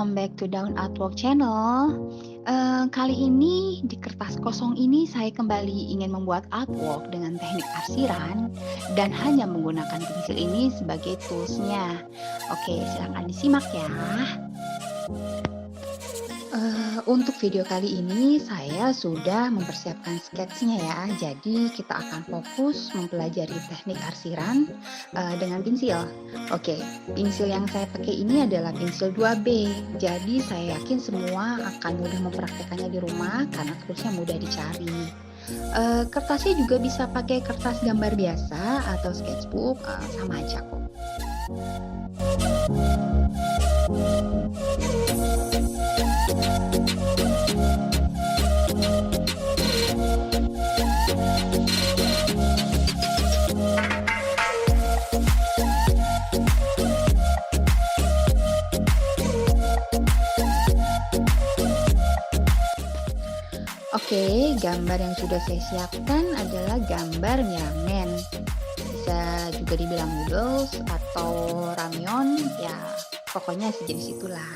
welcome back to Daun Artwork Channel. Kali ini di kertas kosong ini saya kembali ingin membuat artwork dengan teknik arsiran dan hanya menggunakan pensil ini sebagai toolsnya. Oke, silahkan disimak ya. Untuk video kali ini saya sudah mempersiapkan sketsnya ya. Jadi kita akan fokus mempelajari teknik arsiran dengan pensil. Oke, pensil yang saya pakai ini adalah pensil 2B. Jadi saya yakin semua akan mudah mempraktekannya di rumah karena toolsnya mudah dicari. Kertasnya juga bisa pakai kertas gambar biasa atau sketchbook, sama aja kok. Oke, gambar yang sudah saya siapkan adalah gambar ramen. Bisa juga dibilang noodles atau ramyeon, ya pokoknya sejenis itulah.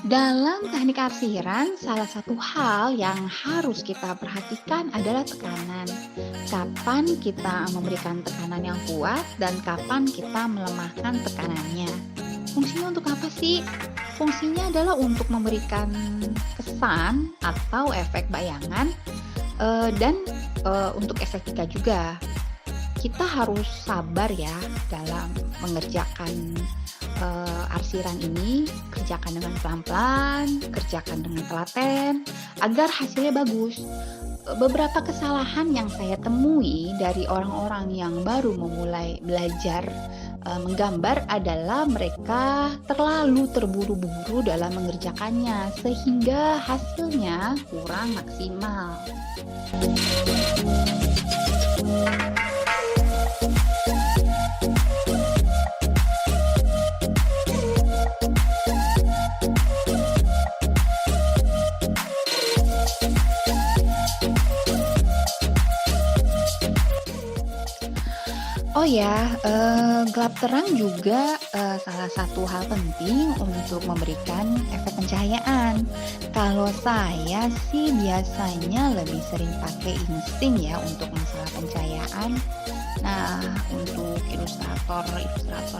Dalam teknik arsiran, salah satu hal yang harus kita perhatikan adalah tekanan. Kapan kita memberikan tekanan yang kuat dan kapan kita melemahkan tekanannya. Fungsinya untuk apa sih? Fungsinya adalah untuk memberikan kesan atau efek bayangan dan untuk estetika juga. Kita harus sabar ya dalam mengerjakan arsiran ini, kerjakan dengan pelan-pelan, kerjakan dengan telaten, agar hasilnya bagus. Beberapa kesalahan yang saya temui dari orang-orang yang baru memulai belajar menggambar adalah mereka terlalu terburu-buru dalam mengerjakannya, sehingga hasilnya kurang maksimal. Oh ya, gelap terang juga salah satu hal penting untuk memberikan efek pencahayaan. Kalau saya sih biasanya lebih sering pakai insting ya untuk masalah pencahayaan. Nah, untuk ilustrator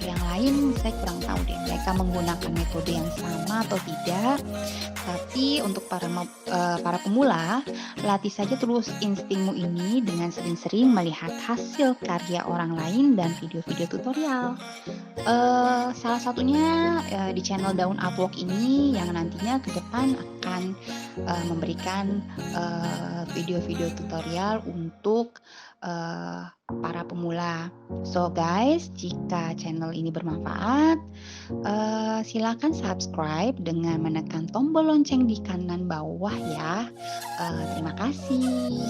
yang lain saya kurang tahu deh mereka menggunakan metode yang sama atau tidak. Tapi untuk para pemula, latih saja terus instingmu ini dengan sering-sering melihat hasil karya orang lain dan video-video tutorial. Salah satunya di channel Daun Artwork ini yang nantinya ke depan akan memberikan video-video tutorial untuk para pemula. So guys, jika channel ini bermanfaat, silakan subscribe dengan menekan tombol lonceng di kanan bawah ya. Terima kasih.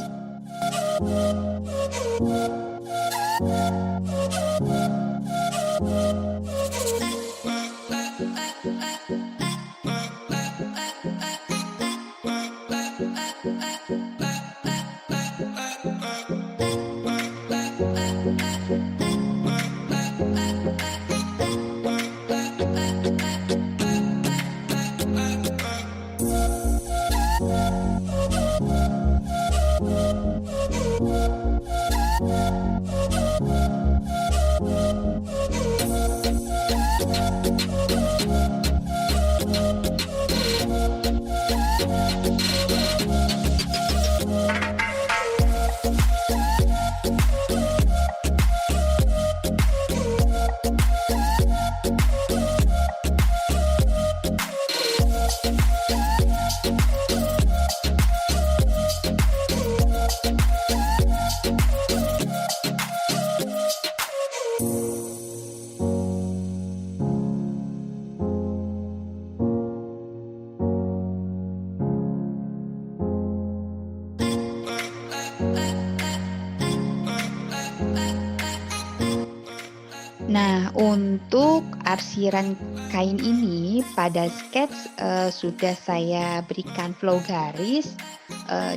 Untuk arsiran kain ini pada skets, sudah saya berikan flow garis,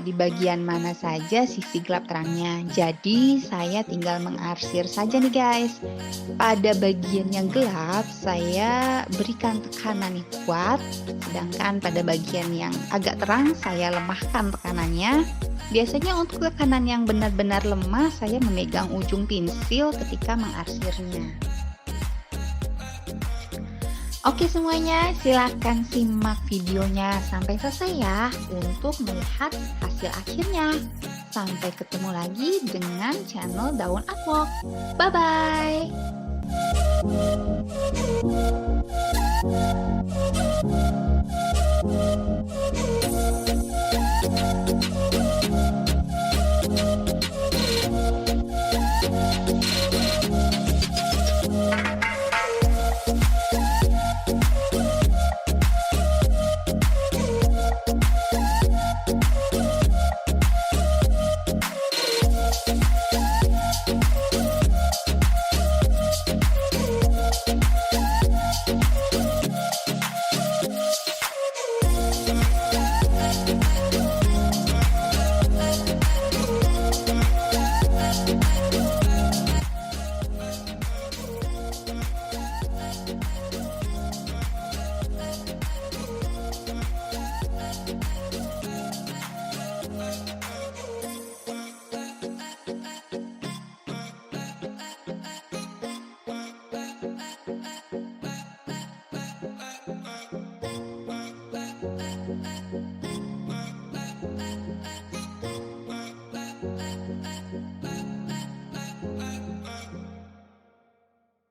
di bagian mana saja sisi gelap terangnya. Jadi saya tinggal mengarsir saja nih guys. Pada bagian yang gelap saya berikan tekanan yang kuat, sedangkan pada bagian yang agak terang saya lemahkan tekanannya. Biasanya untuk tekanan yang benar-benar lemah saya memegang ujung pensil ketika mengarsirnya. Oke semuanya, silahkan simak videonya sampai selesai ya untuk melihat hasil akhirnya. Sampai ketemu lagi dengan channel Daun Artwork. Bye-bye.